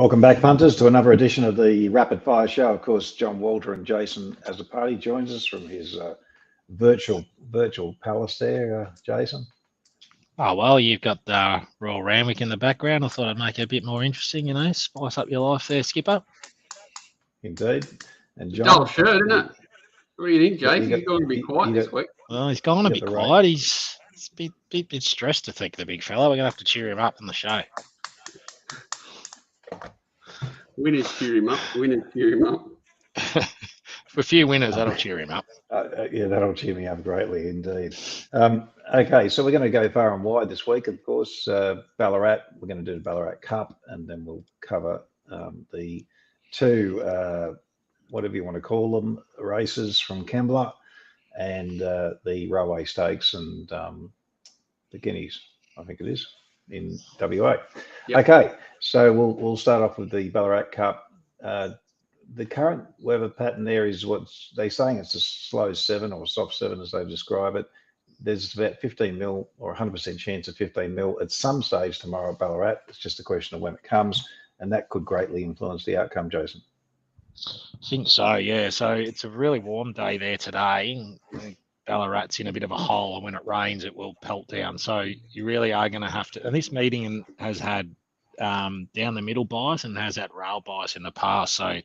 Welcome back, punters, to another edition of the Rapid Fire Show. Of course, John Walter and Jason as a party joins us from his virtual palace there, Jason. Oh, well, you've got Royal Randwick in the background. I thought I'd make it a bit more interesting, spice up your life there, Skipper. Indeed. And John. Dull shirt, isn't it? What do you think, Jake? He's going to be quiet this week. Well, he's going to be quiet. He's a bit stressed, I think, the big fella. We're going to have to cheer him up in the show. Winners cheer him up. For a few winners, that'll cheer him up. Yeah, that'll cheer me up greatly indeed. Okay, so we're going to go far and wide this week, of course. Ballarat, we're going to do the Ballarat Cup, and then we'll cover the two, whatever you want to call them, races from Kembla and the Railway Stakes and the Guineas, I think it is, in WA. Yep. Okay, so we'll start off with the Ballarat Cup. The current weather pattern there is what they're saying it's a slow 7 or soft 7 as they describe it. There's about 15 mil or 100% chance of 15 mil at some stage tomorrow at Ballarat. It's just a question of when it comes, and that could greatly influence the outcome, Jason. I think so, yeah. So it's a really warm day there today. Ballarat's in a bit of a hole, and when it rains, it will pelt down. So you really are going to have to, and this meeting has had down the middle bias and has had rail bias in the past. So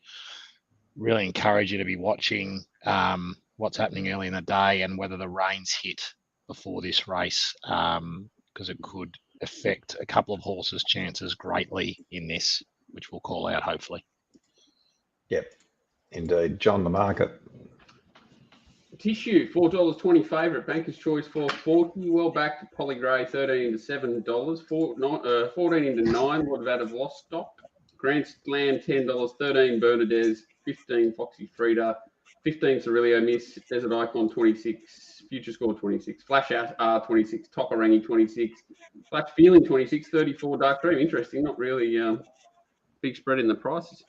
really encourage you to be watching what's happening early in the day and whether the rains hit before this race, because it could affect a couple of horses' chances greatly in this, which we'll call out hopefully. Yep, indeed. John, the market. Tissue, $4.20 favourite. Banker's Choice $4.40. Well back to Polygrey, $13 into $7. 14 into 9 would have added lost stock. Grand Slam $10. 13 Bernadette. 15 Foxy Frida. 15 Cerilio Miss. Desert Icon 26. Future Score 26. Flash R 26. Tokarangi 26. Flash Feeling 26. 34 Dark Dream. Interesting. Not really big spread in the prices.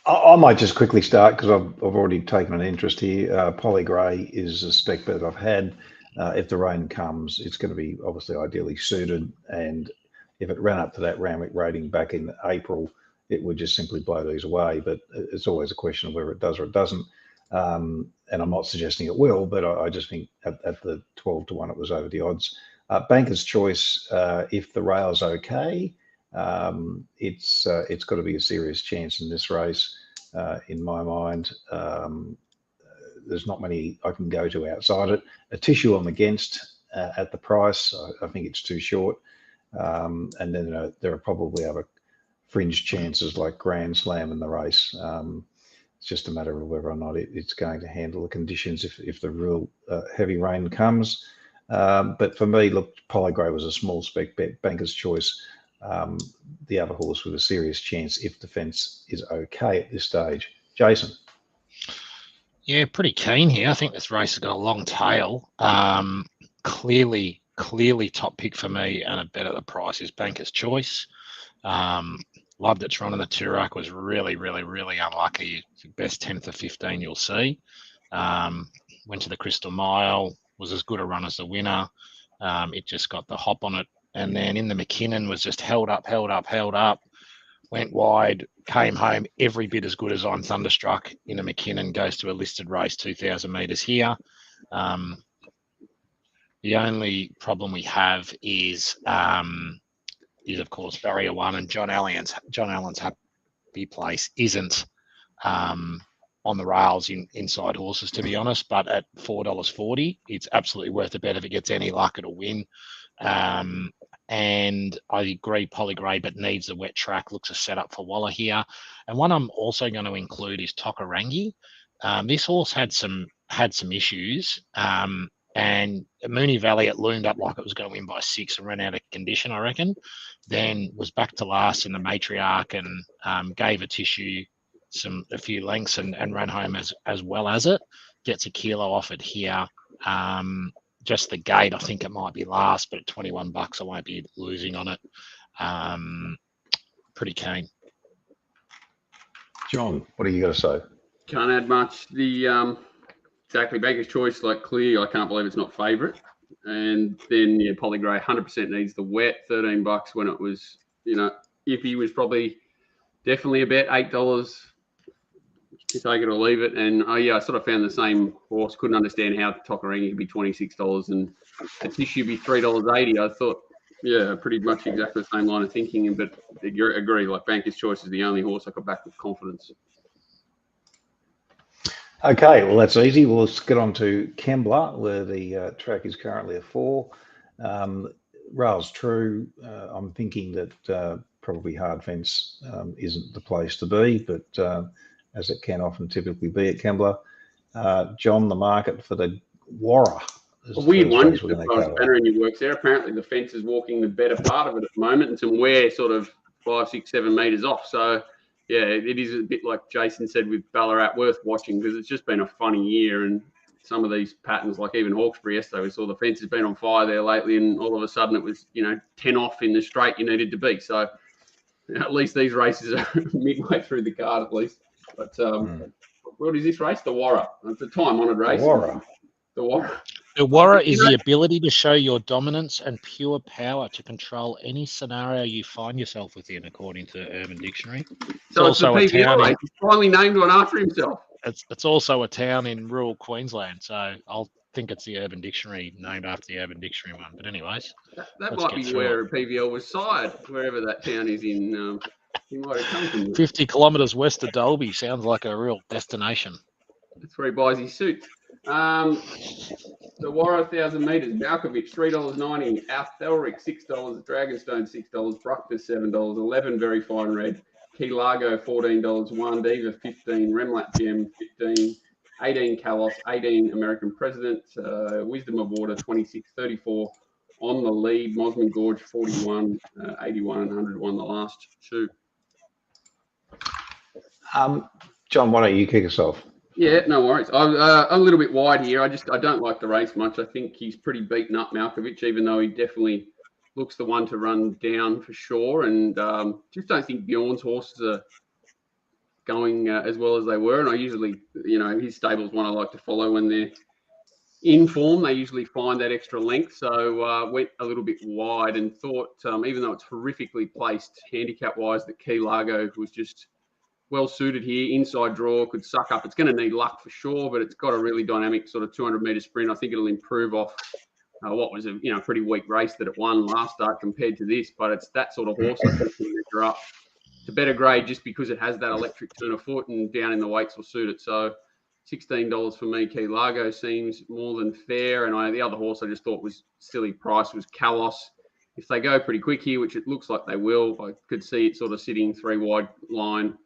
I might just quickly start because I've already taken an interest here. Polygrey is a spec bet I've had. If the rain comes, it's going to be obviously ideally suited. And if it ran up to that Randwick rating back in April, it would just simply blow these away. But it's always a question of whether it does or it doesn't. And I'm not suggesting it will, but I just think at the 12 to 1, it was over the odds. Banker's Choice, if the rail's okay, it's got to be a serious chance in this race, in my mind. There's not many I can go to outside it. A Tissue I'm against at the price. I think it's too short. And then there are probably other fringe chances like Grand Slam in the race. It's just a matter of whether or not it's going to handle the conditions if the real heavy rain comes. But for me, look, Polygrey was a small spec bet. Banker's Choice, the other horse with a serious chance if the fence is okay at this stage. Jason? Yeah, pretty keen here. I think this race has got a long tail. Clearly top pick for me, and a bet at the price is Banker's Choice. Loved its run in the Turak, was really unlucky. Best 10th of 15 you'll see. Went to the Crystal Mile, was as good a run as the winner. It just got the hop on it. And then in the McKinnon was just held up, went wide, came home every bit as good as I'm Thunderstruck in a McKinnon, goes to a listed race, 2,000 metres here. The only problem we have is of course Barrier 1, and John Allen's Happy Place isn't on the rails inside horses, to be honest, but at $4.40, it's absolutely worth a bet. If it gets any luck, it'll win. And I agree, Polygrey, but needs a wet track. Looks a setup for Waller here. And one I'm also going to include is Tokarangi. This horse had some issues. And Moonee Valley, it loomed up like it was going to win by 6 and ran out of condition, I reckon. Then was back to last in the Matriarch and gave a Tissue a few lengths and ran home as well as it. Gets a kilo off it here. Just the gate, I think it might be last, but at $21, I won't be losing on it. Pretty keen. John, what are you going to say? Can't add much. Exactly, Banker's Choice, like clear. I can't believe it's not favourite. And then Polygrey 100% needs the wet. $13 when it was, Iffy was probably definitely about $8 to take it or leave it. And I sort of found the same horse. Couldn't understand how Tokarangi could be $26 and the Tissue be $3.80. I thought, yeah, pretty much exactly the same line of thinking. But agree, like Banker's Choice is the only horse I could back with confidence. Okay, well, that's easy. We'll get on to Kembla, where the track is currently a 4. Rail's true. I'm thinking that probably hard fence isn't the place to be, but as it can often typically be at Kembla. John, the market for the Warra. A weird one, as far as Banner in your works there. Apparently the fence is walking the better part of it at the moment, and some wear sort of 5, 6, 7 metres off. So, yeah, it is a bit like Jason said with Ballarat, worth watching because it's just been a funny year. And some of these patterns, like even Hawkesbury yesterday, we saw the fence has been on fire there lately, and all of a sudden it was, 10 off in the straight you needed to be. So at least these races are midway through the card at least. But what is this race? The Warra. It's a time-honoured race. The Warra. The Warra is the ability to show your dominance and pure power to control any scenario you find yourself within, according to Urban Dictionary. So it's also a town. He's finally named one after himself. It's also a town in rural Queensland, so I'll think it's the Urban Dictionary named after the Urban Dictionary one. But anyways, that might be where PVL was sired, wherever that town is in. He might have come from 50 kilometres west of Dalby sounds like a real destination. That's where he buys his suits. The Warra 1,000 metres, Malkovich $3.90, Althelric $6, Dragonstone $6, Bruckner $7, 11 Very Fine Red, Key Largo $14, 1 Diva $15, Remlat Gem $15, 18 Kalos, 18 American President, Wisdom of Water 26.34 on the lead, Mosman Gorge 41, 81 and 101 the last 2. John, why don't you kick us off? Yeah, no worries. I'm a little bit wide here. I don't like the race much. I think he's pretty beaten up, Malkovich, even though he definitely looks the one to run down for sure. And just don't think Bjorn's horses are going as well as they were. And I usually, his stable's one I like to follow when they're in form. They usually find that extra length. So went a little bit wide and thought, even though it's horrifically placed handicap-wise, that Key Largo was just well suited here, inside draw, could suck up. It's going to need luck for sure, but it's got a really dynamic sort of 200-metre sprint. I think it'll improve off what was a pretty weak race that it won last start compared to this. But it's that sort of horse I think can measure up to better grade just because it has that electric turn of foot, and down in the weights will suit it. So $16 for me. Key Largo seems more than fair. And the other horse I just thought was silly price was Kalos. If they go pretty quick here, which it looks like they will, I could see it sort of sitting 3 wide line,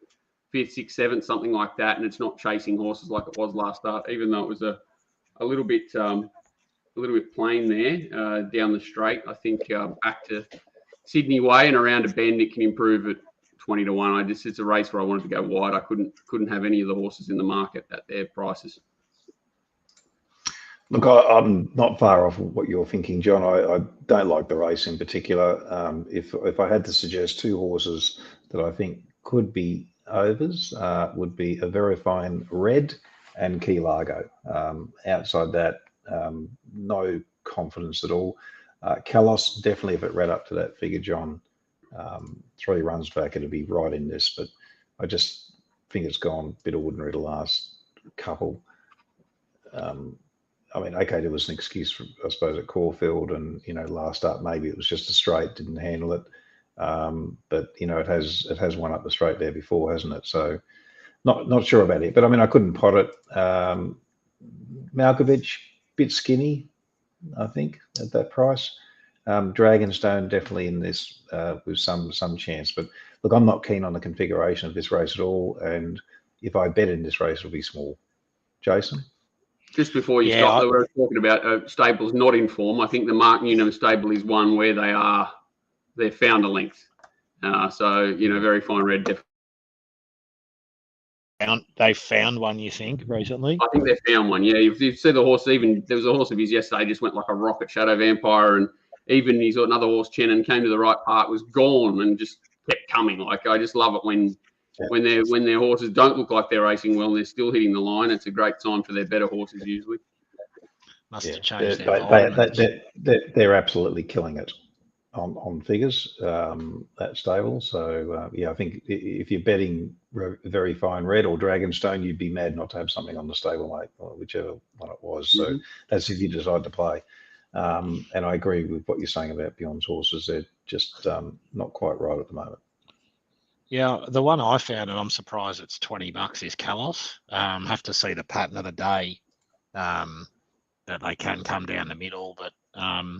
5th, 6th, 7th, something like that, and it's not chasing horses like it was last start, even though it was a little bit plain there down the straight. I think back to Sydney way and around a bend, it can improve at 20 to 1. It's a race where I wanted to go wide. I couldn't have any of the horses in the market at their prices. Look, I'm not far off what you're thinking, John. I don't like the race in particular. If I had to suggest 2 horses that I think could be overs, would be a Very Fine Red and Key Largo. Outside that, no confidence at all. Kalos, definitely if it read up to that figure, John, 3 runs back, it'd be right in this, but I just think it's gone a bit ordinary the last couple. Okay, there was an excuse for, I suppose, at Caulfield, and last up maybe it was just a straight, didn't handle it. But it has won up the straight there before, hasn't it? So not sure about it, but I couldn't pot it. Malkovich, bit skinny, I think, at that price. Dragonstone definitely in this with some chance, but look, I'm not keen on the configuration of this race at all, and if I bet in this race, it'll be small. Jason? Just before you stop, we were talking about stables not in form. I think the Mark Newnham stable is one where they've found a length. Very Fine Red definitely. They found one, you think, recently? I think they found one, yeah. If you see the horse, even there was a horse of his yesterday, just went like a rocket, Shadow Vampire, and even he's got another horse, Chenin, came to the right part, was gone and just kept coming. Like, I just love it when their horses don't look like they're racing well and they're still hitting the line. It's a great time for their better horses usually. Must have changed they're absolutely killing it. on figures, that stable. So yeah, I think if you're betting Very Fine Red or Dragonstone, you'd be mad not to have something on the stablemate, or whichever one it was. So that's if you decide to play. And I agree with what you're saying about Beyond's horses. They're just not quite right at the moment. Yeah, the one I found, and I'm surprised it's $20, is Kalos. Have to see the pattern of the day, that they can come down the middle. But I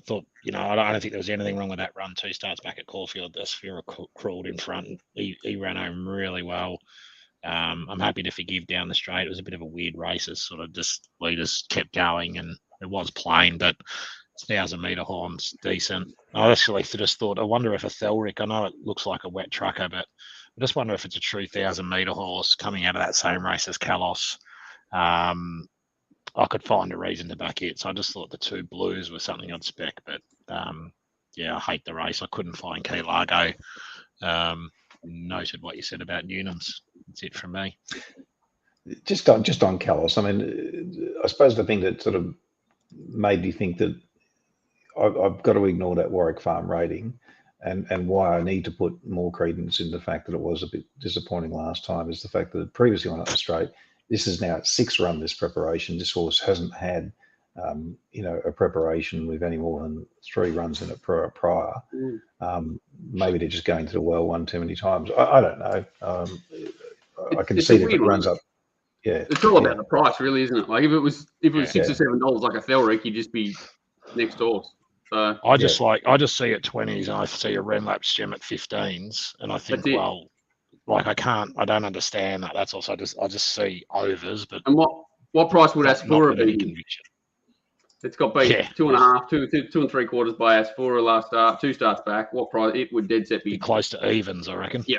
thought, I don't think there was anything wrong with that run. 2 starts back at Caulfield. Asphira crawled in front. And he ran home really well. I'm happy to forgive down the straight. It was a bit of a weird race. As sort of just leaders kept going, and it was plain, but 1,000-metre horns decent. I actually just thought, I wonder if a Thelric, I know it looks like a wet trucker, but I just wonder if it's a true 1,000-metre horse coming out of that same race as Kalos. I could find a reason to back it. So I just thought the 2 blues were something I'd spec, but yeah, I hate the race. I couldn't find Key Largo. Noted what you said about Newnham's. That's it from me. Just on Kalos, I mean, I suppose the thing that sort of made me think that I've got to ignore that Warwick Farm rating, and why I need to put more credence in the fact that it was a bit disappointing last time is the fact that it previously went up the straight. This is now 6th run, this preparation. This horse hasn't had, a preparation with any more than 3 runs in it prior. Maybe they're just going to the well one too many times. I don't know. I can see that it runs up. Yeah, it's all about the price, really, isn't it? Like if it was $6 or $7 like a Thelric, you'd just be next horse. So I just see at 20s, and I see a Renlaps gem at 15s, and I think, well, like I don't understand that. That's also I just see overs. But and what price would Asphora be? It's got beat 2.5, 2 3/4 by Asphora last start, 2 starts back. What price it would dead set be? Close to evens, I reckon. Yeah.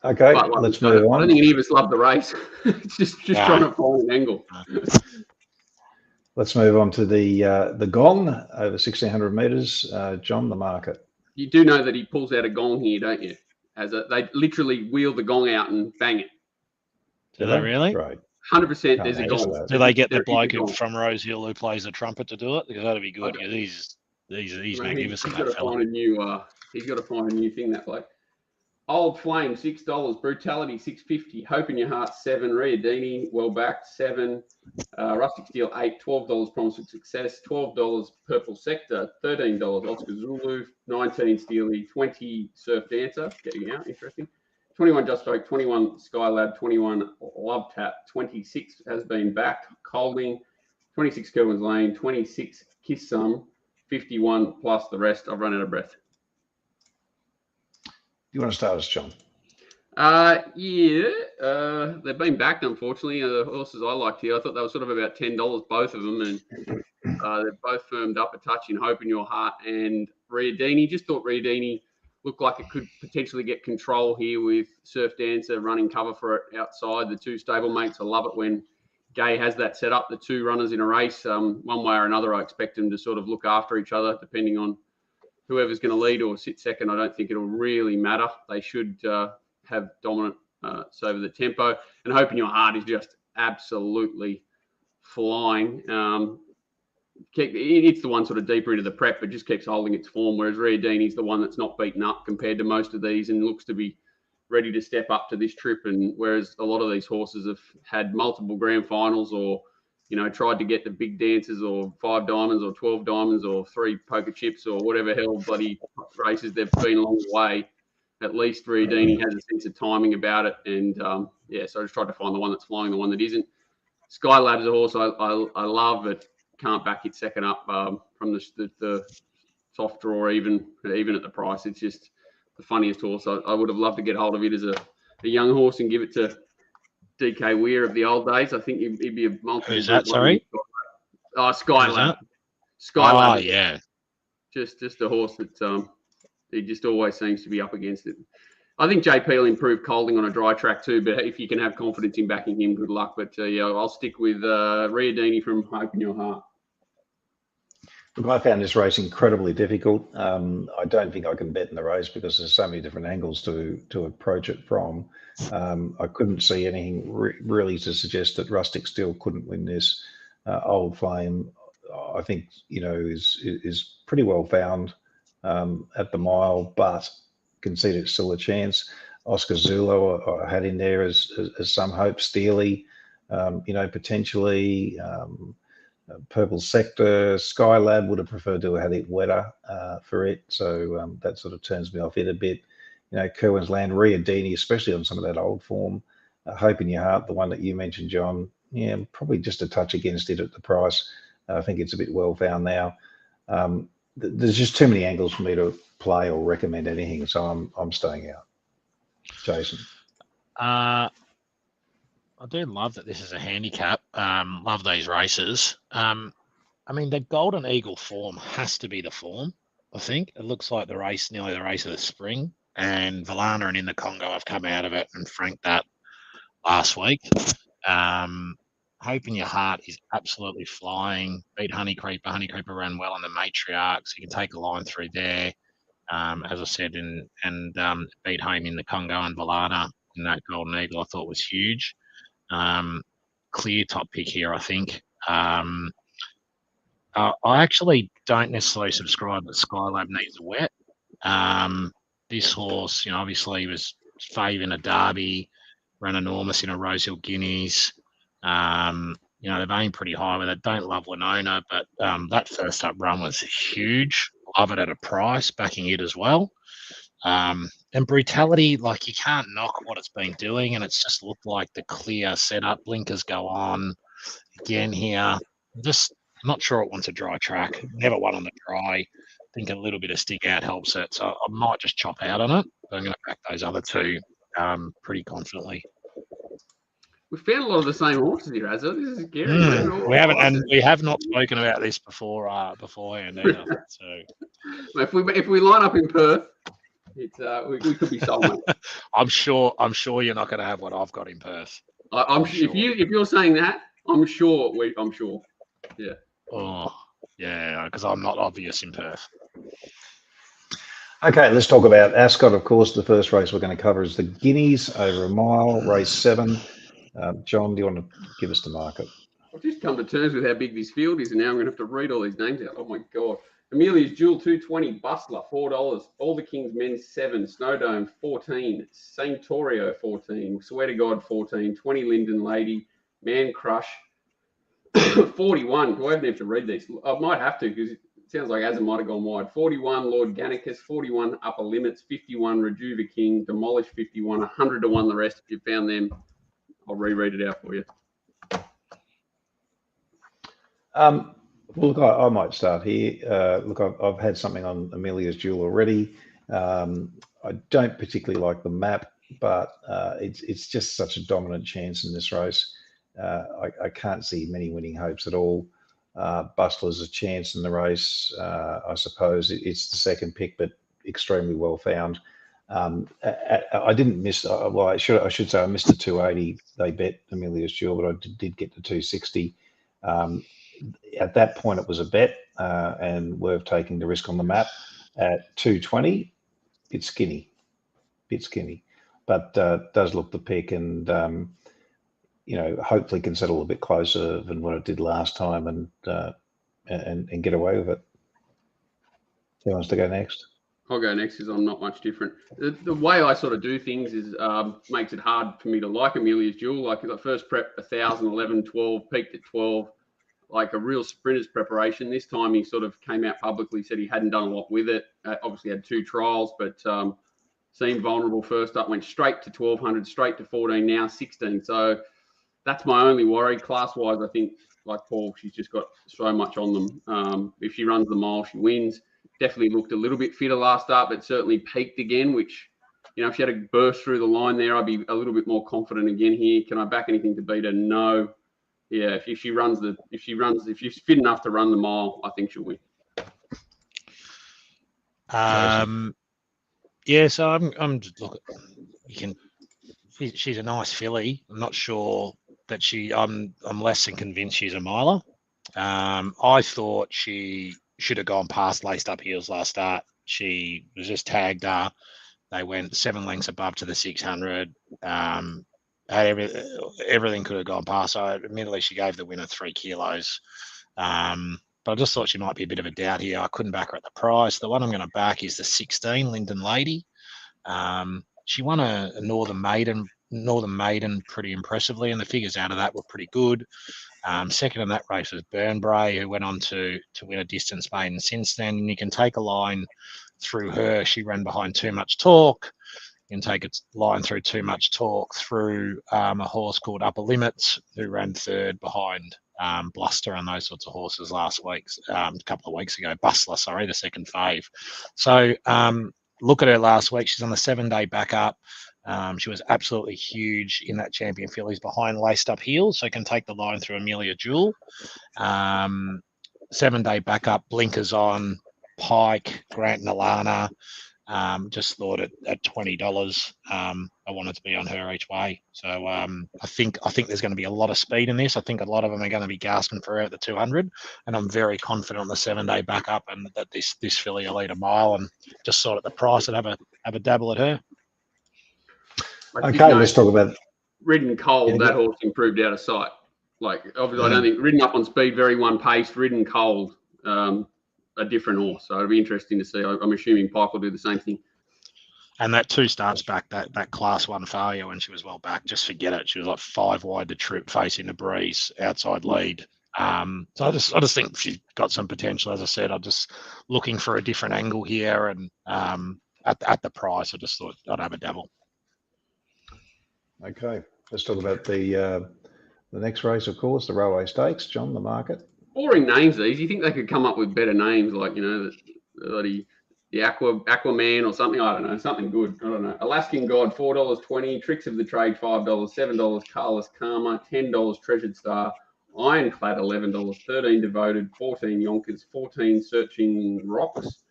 Okay, let's move on. I don't think any of us love the race. It's just trying to find an angle. Let's move on to the Gong over 1,600 metres. John, the market. You do know that he pulls out a Gong here, don't you? They literally wheel the Gong out and bang it. Do they really? Right. 100%. There's a Gong. Do they get the bloke from Rosehill who plays the trumpet to do it? Because that'd be good. Because he's magnificent. He's got to find a new thing. That bloke. Old Flame $6, Brutality $6.50, Hope in Your Heart $7, Riadini well backed $7, Rustic Steel $8, $12 Promise of Success, $12 Purple Sector, $13 Oscar Zulu, $19 Steely, $20 Surf Dancer, getting out, interesting, $21 Just Folk, $21 Skylab, $21 Love Tap, $26 has been backed, Colding, $26 Kerwin's Lane, $26 Kiss Some, $51 plus the rest. I've run out of breath. You want to start us, John? They've been backed, unfortunately. The horses I liked here, I thought they were sort of about $10, both of them, and they've both firmed up a touch in Hope in Your Heart and Riadini. Just thought Riadini looked like it could potentially get control here with Surf Dancer running cover for it outside. The 2 stablemates, I love it when Gay has that set up, the 2 runners in a race. One way or another, I expect them to sort of look after each other, depending on whoever's going to lead or sit second. I don't think it'll really matter. They should have dominance over the tempo. And Hope in Your Heart is just absolutely flying. It's the one sort of deeper into the prep, but just keeps holding its form, whereas Riadini's the one that's not beaten up compared to most of these and looks to be ready to step up to this trip. And whereas a lot of these horses have had multiple grand finals or tried to get the big dances or 5 diamonds or 12 diamonds or 3 poker chips or whatever hell bloody races they've been along the way. At least Riadini has a sense of timing about it. And, so I just tried to find the one that's flying, the one that isn't. Skylab's a horse I love, but can't back it second up from the soft draw, even at the price. It's just the funniest horse. I would have loved to get hold of it as a young horse and give it to DK Weir of the old days. I think he'd be a multi. Who's that? Sorry. Skylab. Skylab. Oh yeah. Just a horse that he just always seems to be up against it. I think JP will improve Colding on a dry track too, but if you can have confidence in backing him, good luck. But I'll stick with Riadini from Hope in Your Heart. Look, I found this race incredibly difficult. I don't think I can bet in the race because there's so many different angles to approach it from. I couldn't see anything really to suggest that Rustic Steel couldn't win this. Old Flame, I think, is pretty well found at the mile, but concede it's still a chance. Oscar Zulu I had in there as some hope. Steely, potentially. Purple Sector, Skylab would have preferred to have had it wetter for it, so that sort of turns me off it a bit. Kerwin's Land, Riadini, especially on some of that old form. Hope in Your Heart, the one that you mentioned, John, yeah, probably just a touch against it at the price. I think it's a bit well found now. There's just too many angles for me to play or recommend anything, so I'm staying out. Jason. I do love that this is a handicap. Love these races. The Golden Eagle form has to be the form, I think. It looks like nearly the race of the spring. And Valana and In the Congo have come out of it and franked that last week. Hope in Your Heart is absolutely flying. Beat Honey Creeper. Honey Creeper ran well on the Matriarch, so you can take a line through there. As I said, and beat home In the Congo and Valana in that Golden Eagle, I thought was huge. Clear top pick here, I think. I actually don't necessarily subscribe that Skylab needs a wet. This horse, obviously was favouring a Derby, ran enormous in a Rosehill Guineas. They've aimed pretty high with it. Don't love Winona, but that first up run was huge. Love it at a price, backing it as well. And Brutality, you can't knock what it's been doing, and it's just looked like the clear setup. Blinkers go on again here. Just not sure it wants a dry track. Never won on the dry. I think a little bit of stick out helps it, so I might just chop out on it. But I'm going to back those other two pretty confidently. We found a lot of the same horses here, Azza. This is scary. We haven't, and we have not spoken about this beforehand either. So if we line up in Perth, it's we could be sold. I'm sure you're not going to have what I've got in Perth. I'm sure. If you're saying that, I'm sure. I'm sure. Yeah. Oh, yeah, because I'm not obvious in Perth. Okay, let's talk about Ascot. Of course, the first race we're going to cover is the Guineas over a mile, race 7. John, do you want to give us the market? I've just come to terms with how big this field is, and now I'm going to have to read all these names out. Oh my God. Amelia's Jewel 220, Bustler $4, All the King's Men 7, Snowdome 14, Saintorio 14, Swear to God 14, 20 Linden Lady, Man Crush 41. Do I even have to read these? I might have to because it sounds like Azza might have gone wide. 41 Lord Gannicus, 41 Upper Limits, 51 Rejuva King, Demolish 51, 100 to 1 the rest. If you found them, I'll reread it out for you. Look, I might start here. Look, I've had something on Amelia's Jewel already. I don't particularly like the map, but it's just such a dominant chance in this race. I can't see many winning hopes at all. Bustler's a chance in the race. I suppose it's the second pick, but extremely well found. I didn't miss. Well, I should say I missed the 280. They bet Amelia's Jewel, but I did get the 260. At that point, it was a bet, and worth taking the risk on the map. At 220, bit skinny, but does look the pick, and hopefully can settle a bit closer than what it did last time, and get away with it. Who wants to go next? I'll go next because I'm not much different. The way I sort of do things is makes it hard for me to like Amelia's Jewel. Like the first prep, 1,000, 11, 12, peaked at 12, like a real sprinter's preparation. This time he sort of came out publicly, said he hadn't done a lot with it. Obviously had 2 trials, but seemed vulnerable first up, went straight to 1,200, straight to 14, now 16. So that's my only worry. Class-wise, I think, like Paul, she's just got so much on them. If she runs the mile, she wins. Definitely looked a little bit fitter last start, but certainly peaked again, which, if she had a burst through the line there, I'd be a little bit more confident again here. Can I back anything to beat her? No. Yeah, if she's fit enough to run the mile, I think she'll win. Yeah, so I'm just looking. She's a nice filly. I'm not sure that I'm less than convinced she's a miler. I thought she should have gone past laced up heels last start. She was just tagged her. They went 7 lengths above to the 600. Had everything could have gone past. So admittedly, she gave the winner 3 kilos. but I just thought she might be a bit of a doubt here. I couldn't back her at the price. The one I'm going to back is the 16, Linden Lady. She won a Northern Maiden pretty impressively, and the figures out of that were pretty good. Second in that race was Burnbrae, who went on to win a distance maiden since then. And you can take a line through her. She ran behind Too Much Talk. You can take a line through Too Much Talk through a horse called Upper Limits, who ran third behind Bluster and those sorts of horses last week, a couple of weeks ago. Bustler, sorry, the second fave. So look at her last week. She's on the 7-day backup. She was absolutely huge in that Champion Fillies behind Laced Up Heels, so can take the line through Amelia Jewel. 7-day backup, blinkers on, Pike, Grant and Alana. Just thought at $20, I wanted to be on her each way. So I think there's going to be a lot of speed in this. I think a lot of them are going to be gasping for her at the 200, and I'm very confident on the 7-day backup and that this filly will lead a mile. And just thought at the price, I'd have a dabble at her. Okay, let's talk about Ridden Cold. That horse improved out of sight. Like, obviously, I don't think ridden up on speed, very one paced. Ridden Cold, a different horse. So it'll be interesting to see. I'm assuming Pike will do the same thing. And that 2 starts back, that class 1 failure when she was well back, just forget it. She was like 5 wide to trip, facing the breeze, outside lead. So I just think she's got some potential. As I said, I'm just looking for a different angle here, and at the price, I just thought I'd have a dabble. Okay, let's talk about the next race, of course, the Railway Stakes. John, the market. Boring names these. You think they could come up with better names, like, you know, the Aquaman or something? I don't know, something good. I don't know. Alaskan God, $4.20. Tricks of the Trade, $5. $7. Carlos Karma, $10. Treasured Star. Ironclad, $11. 13 Devoted. 14 Yonkers. 14 Searching Rocks.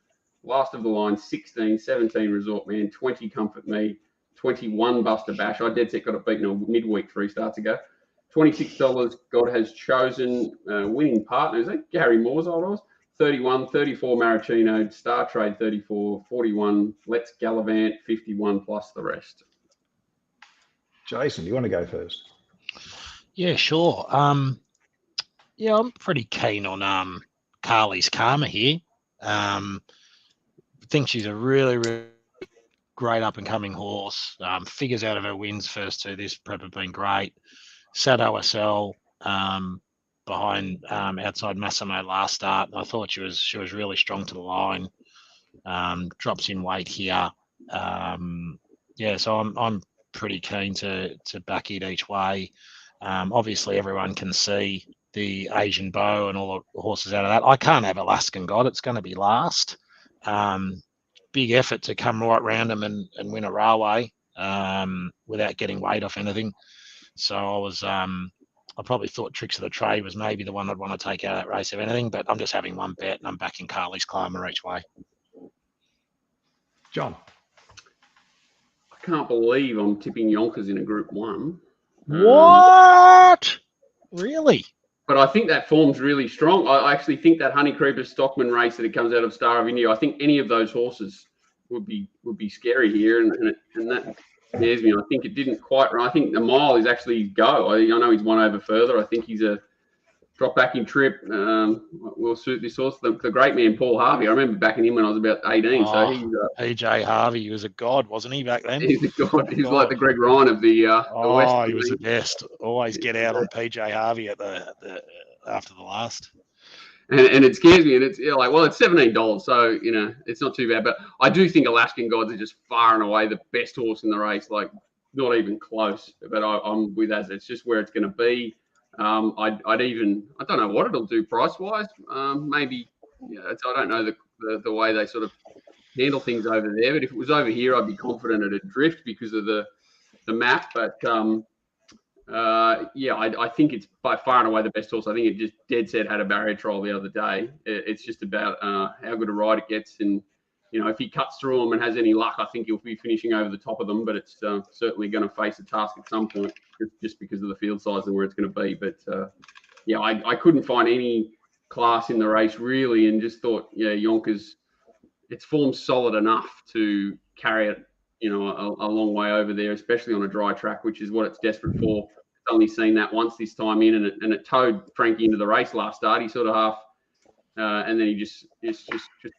Last of the line, 16. 17 Resort Man. 20 Comfort Me. 21 Buster Bash. I dead set got it beaten a midweek 3 starts ago. $26 God Has Chosen. Winning Partner, is that Gary Moore's old horse? 31, 34 Maraschino, Star Trade 34, 41 Let's Gallivant, 51 plus the rest. Jason, do you want to go first? Yeah, sure. Yeah, I'm pretty keen on Carly's Karma here. Think she's a really, really great up-and-coming horse. Figures out of her wins first 2 this prep have been great. Sat OSL behind outside Massimo last start. I thought she was really strong to the line. Drops in weight here. Yeah, so I'm pretty keen to back it each way. Obviously, everyone can see the Asian Bow and all the horses out of that. I can't have Alaskan God. It's going to be last. Big effort to come right round them and win a railway without getting weight off anything. So I probably thought Tricks of the Trade was maybe the one I'd want to take out of that race, if anything, but I'm just having one bet and I'm backing Carly's Climber each way. John. I can't believe I'm tipping Yonkers in a Group 1. What? Really? But I think that form's really strong. I actually think that Honey Creeper Stockman race that it comes out of Star of India, I think any of those horses would be scary here, and that scares me. I think it didn't quite run. I think the mile is actually go. I know he's won over further. I think he's a drop back in trip. Will suit this horse. The great man Paul Harvey. I remember backing him when I was about 18. So he's PJ Harvey. He was a god, wasn't he, back then? He's a god. He's like the Greg Ryan of the West. He was the best. Always get out on PJ Harvey at the after the last. And it scares me, and it's like, well, it's $17, so it's not too bad. But I do think Alaskan Gods are just far and away the best horse in the race, like not even close. But I'm with Az. It's just where it's going to be. I don't know what it'll do price wise. Maybe I don't know the way they sort of handle things over there. But if it was over here, I'd be confident it'd drift because of the map. But I think it's by far and away the best horse. I think it just dead set had a barrier trial the other day. It's just about how good a ride it gets, and if he cuts through them and has any luck, I think he'll be finishing over the top of them. But it's certainly going to face a task at some point, just because of the field size and where it's going to be. But I couldn't find any class in the race really, and just thought, Yonkers, its form's solid enough to carry it a long way over there, especially on a dry track, which is what it's desperate for. It's only seen that once this time in, and it towed Frankie into the race last start. He sort of half and then he just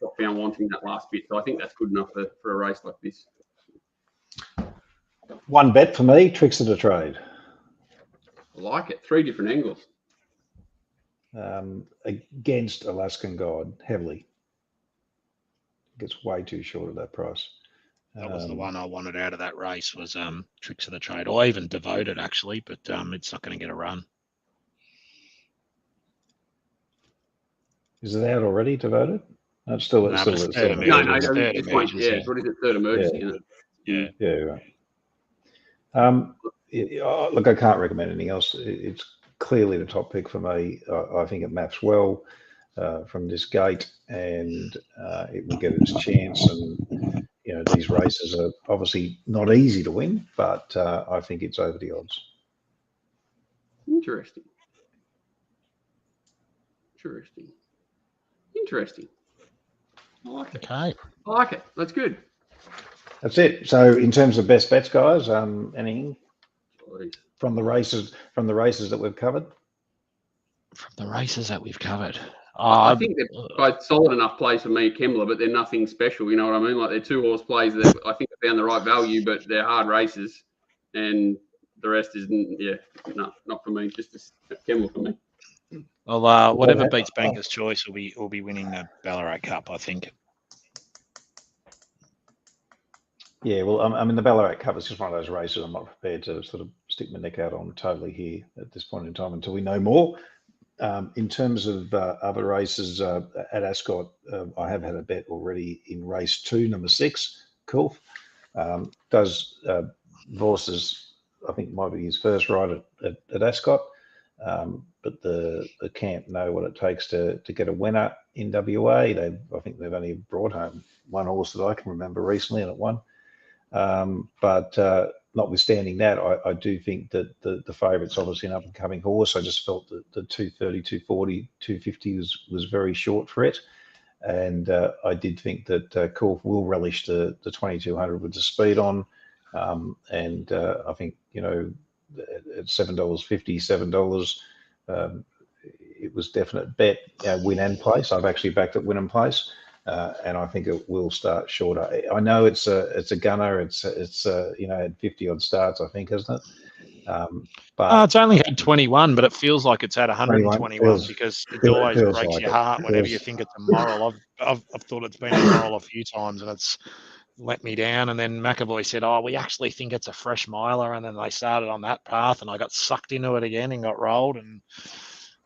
got found wanting that last bit. So I think that's good enough for a race like this. One bet for me, tricks of the trade. I like it. 3 different angles. Against Alaskan God, heavily. Gets way too short of that price. That was the one I wanted out of that race, was tricks of the trade. Or even devoted, actually, but it's not going to get a run. Is it out already, devoted? No, it's still. No, but it's still third No, emergency. this one, yeah. What is it? Third emergency, isn't it? Yeah. Right. Look, I can't recommend anything else. It's clearly the top pick for me. I think it maps well from this gate, and it will get its chance. And these races are obviously not easy to win, but I think it's over the odds. Interesting. I like it. Okay. I like it. That's good. That's it. So, in terms of best bets, guys, anything from the races that we've covered? From the races that we've covered, I think they're both solid enough plays for me, Kembla, but they're nothing special. You know what I mean? Like, they're 2-horse plays that I think they found the right value, but they're hard races, and the rest isn't. Yeah, no, not for me. Just Kembla for me. Well, whatever beats Banker's Choice will be winning the Ballarat Cup, I think. Yeah, well, I mean, the Ballarat Cup is just one of those races I'm not prepared to sort of stick my neck out on totally here at this point in time until we know more. In terms of other races at Ascot, I have had a bet already in race 2, number 6, Kulf. Does Vorse's, I think, might be his first ride at Ascot, but the camp know what it takes to get a winner in WA. I think they've only brought home one horse that I can remember recently, and it won. But notwithstanding that, I do think that the favourite's obviously an up-and-coming horse. I just felt that the 230, 240, 250 was very short for it. And I did think that Kulf will relish the 2200 with the speed on. And I think, at $7.50, $7, it was definite bet, win and place. I've actually backed it win and place. And I think it will start shorter. I know it's a gunner. It's had 50 odd starts, I think, isn't it? But it's only had 21, but it feels like it's had 121 because it always breaks like your heart whenever you think it's immoral. I've thought it's been immoral a few times, and it's let me down. And then McAvoy said, "Oh, we actually think it's a fresh miler," and then they started on that path, and I got sucked into it again and got rolled. And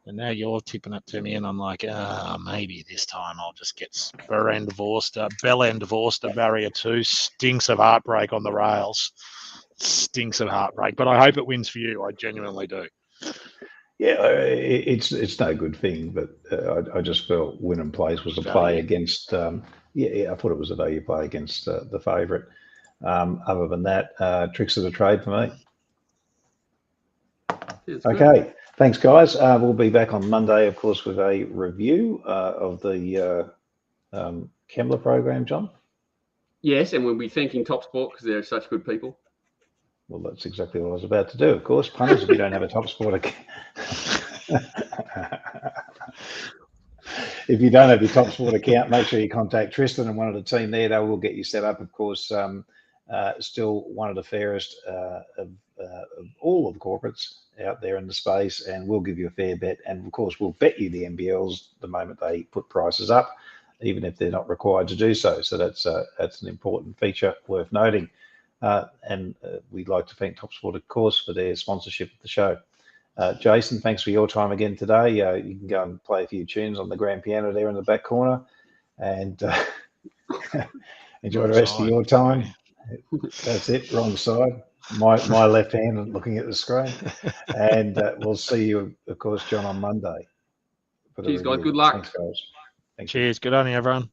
now you're tipping it to me, and I'm like, maybe this time I'll just get Bell End Vorster, barrier 2. Stinks of heartbreak on the rails. Stinks of heartbreak. But I hope it wins for you. I genuinely do. Yeah, it's no good thing, but I just felt win and place was a play against. I thought it was a value play against the favourite. Other than that, tricks of the trade for me. Okay. Thanks, guys. We'll be back on Monday, of course, with a review of the Kembla program, John. Yes, and we'll be thanking Top Sport because they're such good people. Well, that's exactly what I was about to do, of course. Punters, if you don't have a Top Sport account. If you don't have your Top Sport account, make sure you contact Tristan and one of the team there. They will get you set up, of course. Still one of the fairest of all of the corporates out there in the space, and we'll give you a fair bet. And of course, we'll bet you the NBLs the moment they put prices up, even if they're not required to do so. So that's an important feature worth noting. And we'd like to thank Top Sport, of course, for their sponsorship of the show. Jason, thanks for your time again today. You can go and play a few tunes on the grand piano there in the back corner, and enjoy the rest of your time. That's it, wrong side. My left hand looking at the screen. And we'll see you, of course, John, on Monday. Cheers, guys. Good luck. Thanks, guys. Cheers. Good on you, everyone.